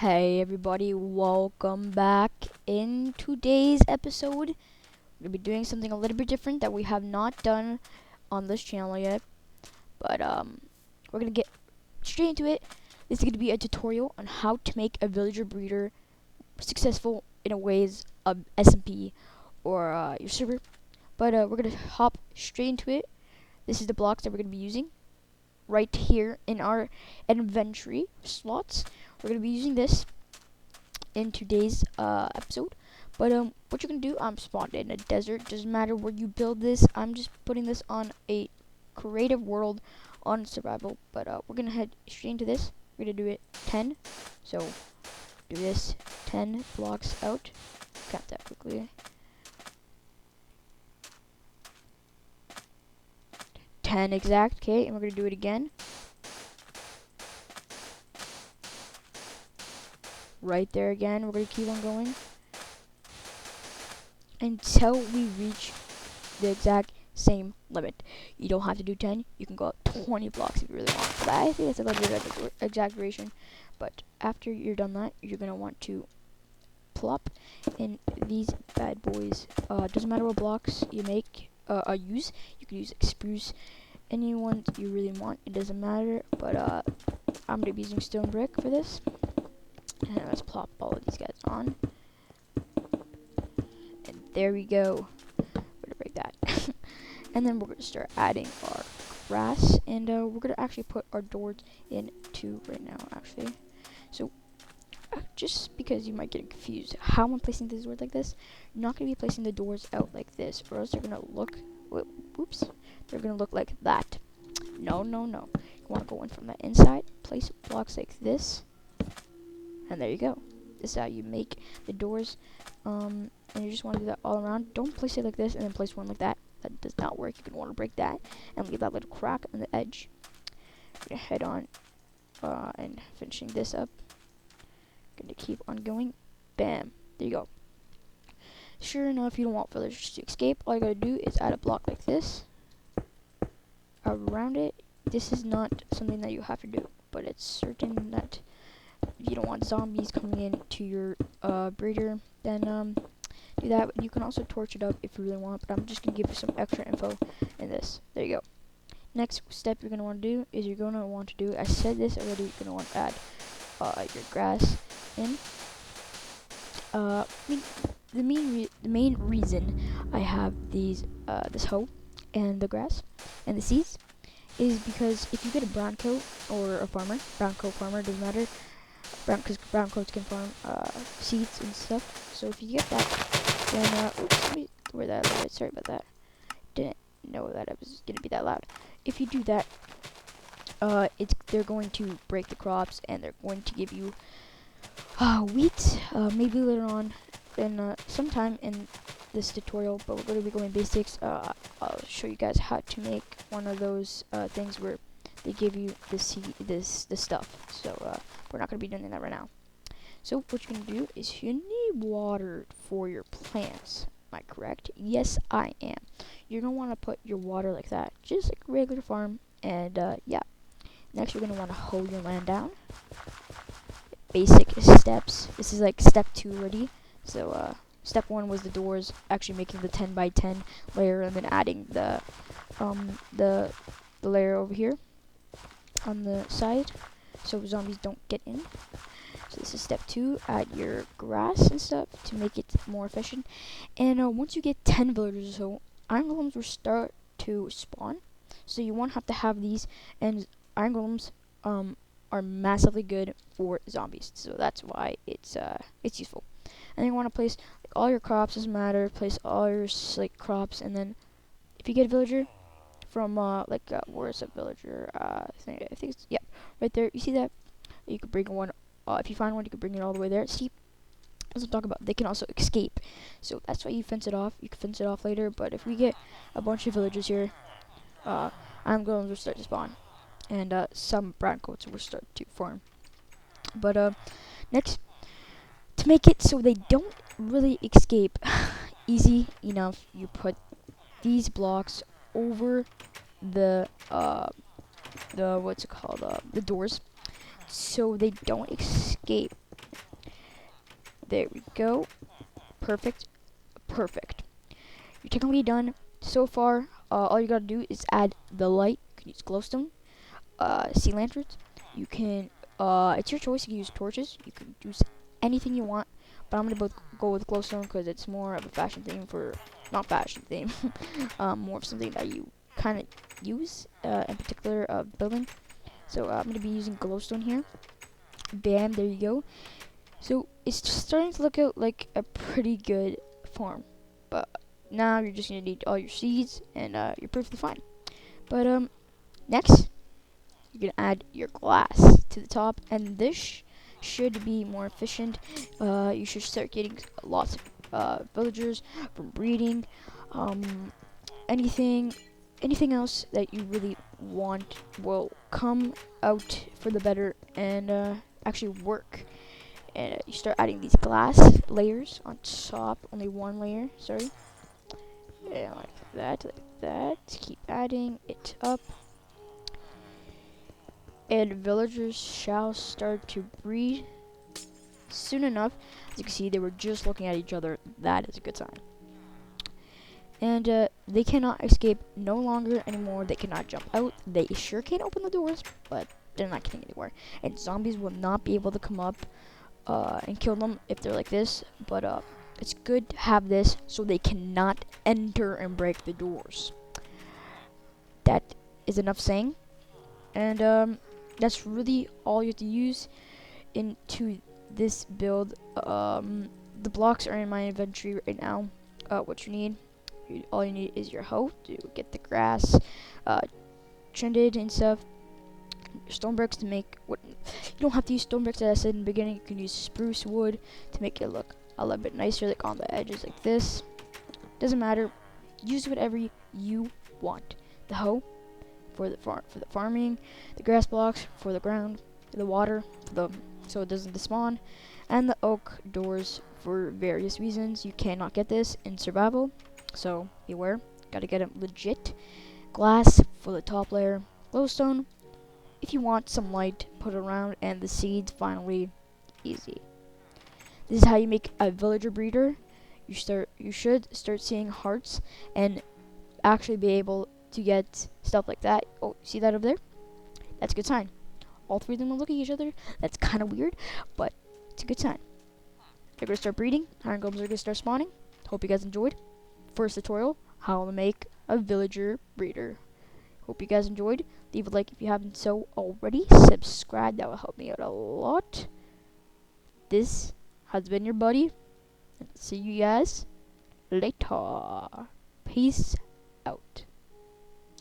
Hey everybody, welcome back. In today's episode, we're gonna be doing something a little bit different that we have not done on this channel yet. But we're gonna get straight into it. This is gonna be a tutorial on how to make a villager breeder successful in a ways of SMP or your server. But we're gonna hop straight into it. This is the blocks that we're gonna be using right here in our inventory slots. We're gonna be using this in today's episode. But what you're gonna do? I'm spawned in a desert. Doesn't matter where you build this. I'm just putting this on a creative world on survival. But we're gonna head straight into this. We're gonna do it 10. So do this 10 blocks out. Count that quickly. 10 exact. Okay, and we're gonna do it again. Right there again. We're gonna keep on going until we reach the exact same limit. You don't have to do 10. You can go up 20 blocks if you really want. But I think it's a little bit of exaggeration. But after you're done that, you're gonna want to plop in these bad boys. Doesn't matter what blocks you make, use. You can use like spruce, any ones you really want. It doesn't matter. But I'm gonna be using stone brick for this. And let's plop all of these guys on. And there we go. We're gonna break that. And then we're gonna start adding our grass. And we're gonna actually put our doors in too right now, actually. So just because you might get confused how I'm placing these doors like this, you're not gonna be placing the doors out like this, or else they're gonna look oops, they're gonna look like that. No. You wanna go in from the inside, place blocks like this. And there you go. This is how you make the doors. And you just want to do that all around. Don't place it like this and then place one like that. That does not work. You're going to want to break that and leave that little crack on the edge. I'm going to head on and finishing this up. Going to keep on going. Bam. There you go. Sure enough, you don't want villagers to escape. All you got to do is add a block like this around it. This is not something that you have to do, but it's certain that you don't want zombies coming into your breeder, then do that. You can also torch it up if you really want, but I'm just going to give you some extra info in this. There you go. Next step you're going to want to do is I said this already, you're going to want to add your grass in. The main reason I have these this hoe and the grass and the seeds is because if you get a brown coat or a farmer, brown coat farmer, doesn't matter, because brown coats can farm seeds and stuff. So if you get that, then oops, let me lower that a little bit. Sorry about that. Didn't know that it was gonna be that loud. If you do that, they're going to break the crops and they're going to give you wheat. Maybe later on, then sometime in this tutorial. But we're going to be going basics. I'll show you guys how to make one of those things where they give you the stuff. So we're not going to be doing that right now. So what you're going to do is you need water for your plants. Am I correct? Yes, I am. You're going to want to put your water like that, just like a regular farm. And yeah. Next, you're going to want to hoe your land down. Basic steps. This is like step 2 already. So step 1 was the doors, actually making the 10 by 10 layer, and then adding the layer over here on the side so zombies don't get in. So this is step 2. Add your grass and stuff to make it more efficient. And once you get 10 villagers or so, iron golems will start to spawn. So you won't have to have these, and iron golems are massively good for zombies. So that's why it's useful. And you want to place like, all your crops, doesn't matter. Place all your crops, and then if you get a villager from where's a villager? I think it's right there. You see that? You could bring one. If you find one, you could bring it all the way there. See, as I'm talking about, they can also escape. So that's why you fence it off. You can fence it off later. But if we get a bunch of villagers here, iron golems will start to spawn, and some brown coats will start to form. But next, to make it so they don't really escape, easy enough. You put these blocks over the what's it called, the doors, so they don't escape. There we go. Perfect. Perfect. You're technically done. So far, all you gotta do is add the light. You can use glowstone, sea lanterns. You can, it's your choice. You can use torches. You can use anything you want. But I'm gonna go with glowstone because it's more of a fashion theme for, not fashion theme, more of something that you kind of use, in particular, building. So I'm gonna be using glowstone here. Bam, there you go. So it's just starting to look out like a pretty good farm. But now you're just gonna need all your seeds, and you're perfectly fine. But next you're gonna add your glass to the top, and this should be more efficient. You should start getting lots of villagers from breeding. Um, anything anything else that you really want will come out for the better and actually work. And you start adding these glass layers on top. Only one layer, sorry. Yeah, like that, like that. Keep adding it up. And villagers shall start to breed soon enough. As you can see, they were just looking at each other. That is a good sign. And they cannot escape no longer anymore. They cannot jump out. They sure can open the doors, but they're not getting anywhere. And zombies will not be able to come up and kill them if they're like this. But it's good to have this so they cannot enter and break the doors. That is enough saying. And that's really all you have to use into this build. The blocks are in my inventory right now. What you need, all you need is your hoe to get the grass trended and stuff. Your stone bricks to make what you don't have to use stone bricks, as I said in the beginning. You can use spruce wood to make it look a little bit nicer, like on the edges like this. Doesn't matter. Use whatever you want. The hoe for the farming, the grass blocks for the ground, the water for the so it doesn't despawn, and the oak doors for various reasons. You cannot get this in survival, so beware. Gotta get it legit. Glass for the top layer, glowstone if you want some light put around, and the seeds finally. Easy. This is how you make a villager breeder. You should start seeing hearts and actually be able to get stuff like that. Oh, see that over there? That's a good sign. All three of them are looking at each other. That's kind of weird, but it's a good sign. They're gonna start breeding. Iron golems are gonna start spawning. Hope you guys enjoyed. First tutorial, how to make a villager breeder. Hope you guys enjoyed. Leave a like if you haven't so already. Subscribe, that will help me out a lot. This has been your buddy. See you guys later. Peace